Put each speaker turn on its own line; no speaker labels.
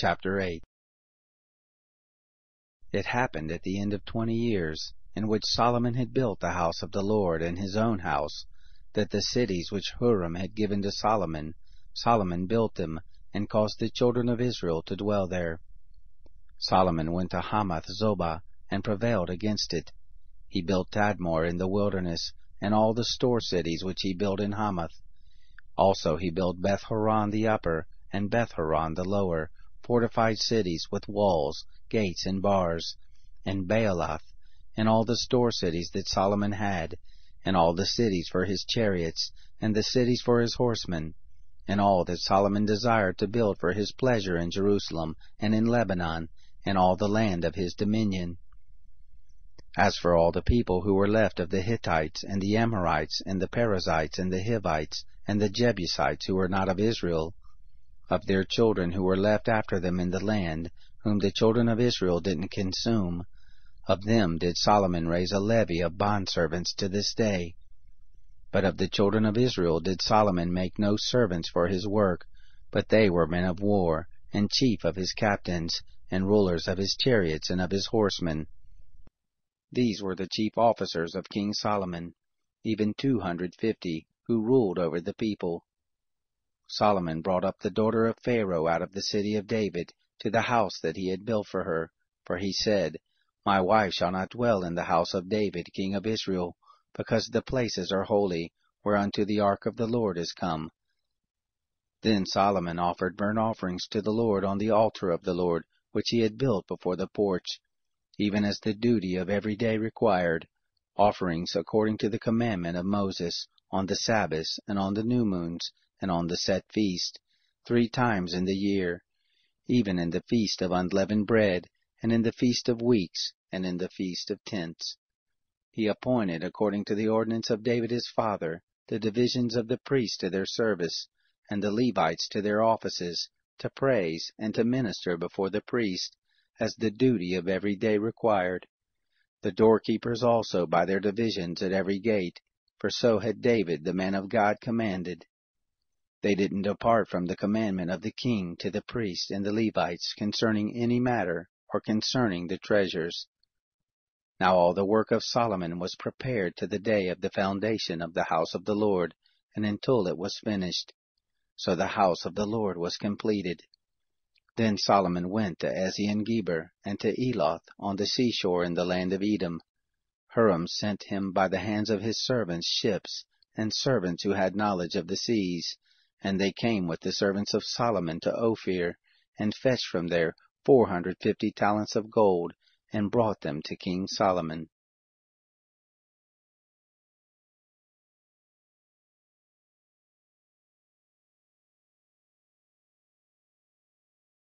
Chapter 8. It happened at the end of 20 years, in which Solomon had built the house of the Lord and his own house, that the cities which Huram had given to Solomon, Solomon built them, and caused the children of Israel to dwell there. Solomon went to Hamath Zobah, and prevailed against it. He built Tadmor in the wilderness, and all the store cities which he built in Hamath. Also he built Beth-horon the upper, and Beth-horon the lower, fortified cities with walls, gates, and bars, and Baalath, and all the store cities that Solomon had, and all the cities for his chariots, and the cities for his horsemen, and all that Solomon desired to build for his pleasure in Jerusalem and in Lebanon, and all the land of his dominion. As for all the people who were left of the Hittites, and the Amorites, and the Perizzites, and the Hivites, and the Jebusites who were not of Israel, of their children who were left after them in the land, whom the children of Israel didn't consume, of them did Solomon raise a levy of bondservants to this day. But of the children of Israel did Solomon make no servants for his work, but they were men of war, and chief of his captains, and rulers of his chariots and of his horsemen. These were the chief officers of King Solomon, even 250, who ruled over the people. Solomon brought up the daughter of Pharaoh out of the city of David to the house that he had built for he said, My wife shall not dwell in the house of David king of Israel, because the places are holy, whereunto the ark of the Lord is come. Then Solomon offered burnt offerings to the Lord on the altar of the Lord, which he had built before the porch, even as the duty of every day required, offerings according to the commandment of Moses, on the Sabbaths, and on the new moons, and on the set feast, 3 times in the year, even in the feast of unleavened bread, and in the feast of weeks, and in the feast of tents. He appointed, according to the ordinance of David his father, the divisions of the priests to their service, and the Levites to their offices, to praise and to minister before the priest, as the duty of every day required. The doorkeepers also by their divisions at every gate, for so had David the man of God commanded. They didn't depart from the commandment of the king to the priests and the Levites concerning any matter, or concerning the treasures. Now all the work of Solomon was prepared to the day of the foundation of the house of the Lord, and until it was finished. So the house of the Lord was completed. Then Solomon went to Ezion-Geber, and to Eloth on the seashore in the land of Edom. Huram sent him by the hands of his servants ships, and servants who had knowledge of the seas, and they came with the servants of Solomon to Ophir, and fetched from there 450 talents of gold, and brought them to King Solomon.